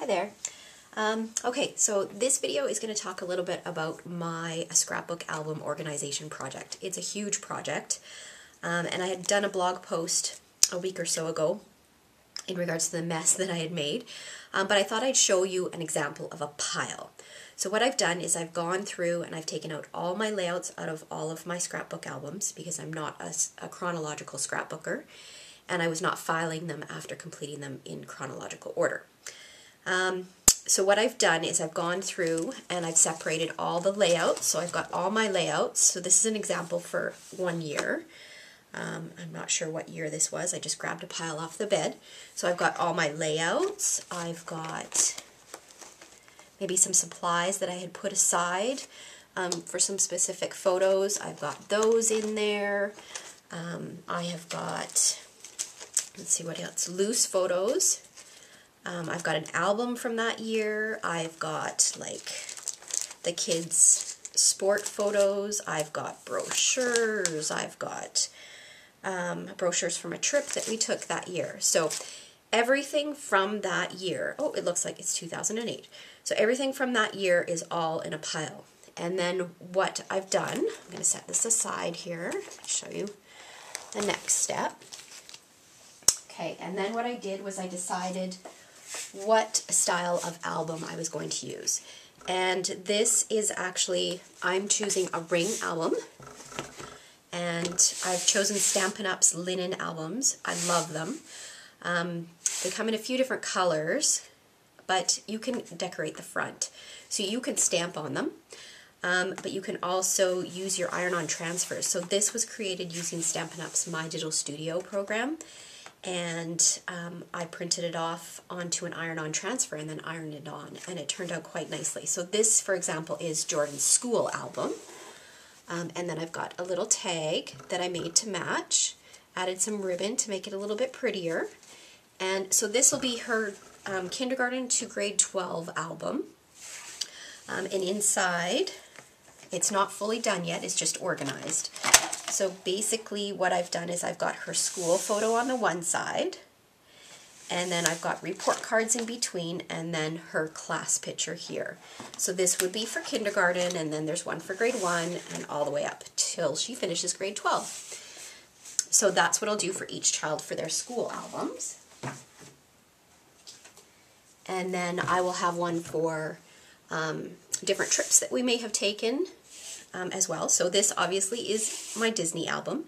there. Okay, so this video is going to talk a little bit about my scrapbook album organization project. It's a huge project, and I had done a blog post a week or so ago in regards to the mess that I had made, but I thought I'd show you an example of a pile. So what I've done is I've gone through and I've taken out all my layouts out of all of my scrapbook albums because I'm not a chronological scrapbooker, and I was not filing them after completing them in chronological order. So what I've done is I've gone through and I've separated all the layouts. So I've got all my layouts. So this is an example for 1 year. I'm not sure what year this was. I just grabbed a pile off the bed. So I've got all my layouts. I've got maybe some supplies that I had put aside for some specific photos. I've got those in there. I have got, let's see what else, loose photos. I've got an album from that year. I've got like the kids' sport photos. I've got brochures. I've got brochures from a trip that we took that year. So everything from that year, oh, it looks like it's 2008. So everything from that year is all in a pile. And then what I've done, I'm going to set this aside here, show you the next step. Okay, and then what I did was I decided what style of album I was going to use. And this is actually, I'm choosing a ring album, and I've chosen Stampin' Up's linen albums. I love them. They come in a few different colors, but you can decorate the front. So you can stamp on them, but you can also use your iron-on transfers. So this was created using Stampin' Up's My Digital Studio program. And I printed it off onto an iron-on transfer and then ironed it on, and it turned out quite nicely. So this, for example, is Jordan's school album, and then I've got a little tag that I made to match, added some ribbon to make it a little bit prettier, and so this will be her kindergarten to grade 12 album, and inside, it's not fully done yet, it's just organized. So basically what I've done is I've got her school photo on the one side, and then I've got report cards in between, and then her class picture here. So this would be for kindergarten, and then there's one for grade 1, and all the way up till she finishes grade 12. So that's what I'll do for each child for their school albums. And then I will have one for different trips that we may have taken as well. So this obviously is my Disney album.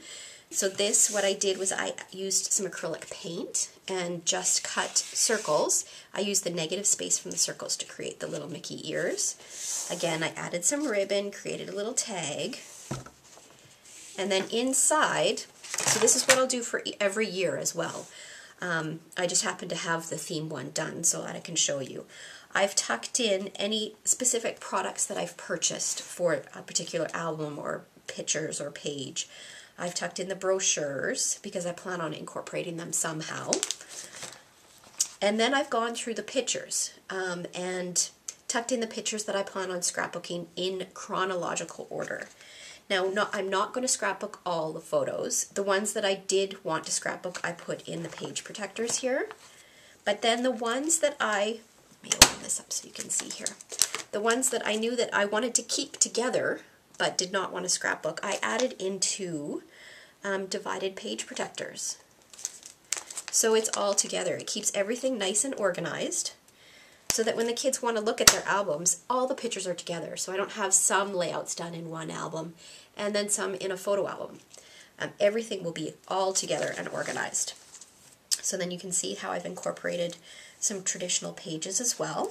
So this, what I did was I used some acrylic paint and just cut circles. I used the negative space from the circles to create the little Mickey ears. Again, I added some ribbon, created a little tag. And then inside, so this is what I'll do for every year as well. I just happen to have the theme one done so that I can show you. I've tucked in any specific products that I've purchased for a particular album or pictures or page. I've tucked in the brochures because I plan on incorporating them somehow. And then I've gone through the pictures and tucked in the pictures that I plan on scrapbooking in chronological order. Now, I'm not going to scrapbook all the photos. The ones that I did want to scrapbook, I put in the page protectors here. But then the ones that let me open this up so you can see here. The ones that I knew that I wanted to keep together but did not want to scrapbook, I added into divided page protectors. So it's all together. It keeps everything nice and organized so that when the kids want to look at their albums, all the pictures are together. So I don't have some layouts done in one album and then some in a photo album. Everything will be all together and organized. So then you can see how I've incorporated some traditional pages as well.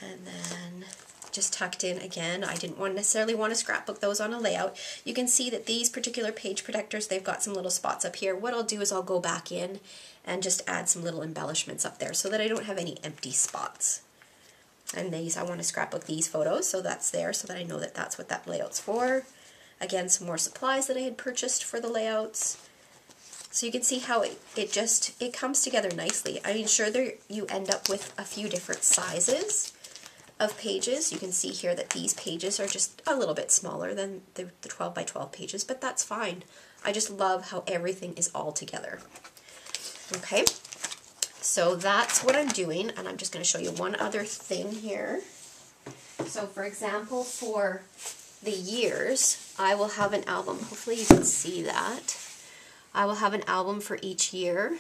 And then just tucked in again, I didn't necessarily want to scrapbook those on a layout. You can see that these particular page protectors, they've got some little spots up here. What I'll do is I'll go back in and just add some little embellishments up there so that I don't have any empty spots. And these, I want to scrapbook these photos, so that's there so that I know that that's what that layout's for. Again, some more supplies that I had purchased for the layouts. So you can see how it comes together nicely. I mean, sure, you end up with a few different sizes of pages. You can see here that these pages are just a little bit smaller than the 12 by 12 pages, but that's fine. I just love how everything is all together. Okay, so that's what I'm doing, and I'm just going to show you one other thing here. So for example, for the years, I will have an album. Hopefully you can see that. I will have an album for each year.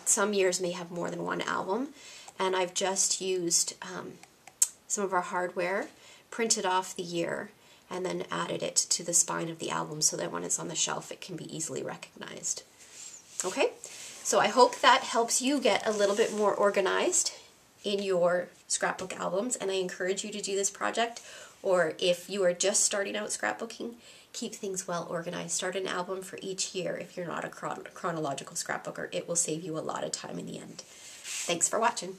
Some years may have more than one album, and I've just used some of our hardware, printed off the year, and then added it to the spine of the album so that when it's on the shelf it can be easily recognized. Okay, so I hope that helps you get a little bit more organized in your scrapbook albums, and I encourage you to do this project, or if you are just starting out scrapbooking, keep things well organized. Start an album for each year if you're not a chronological scrapbooker. It will save you a lot of time in the end. Thanks for watching.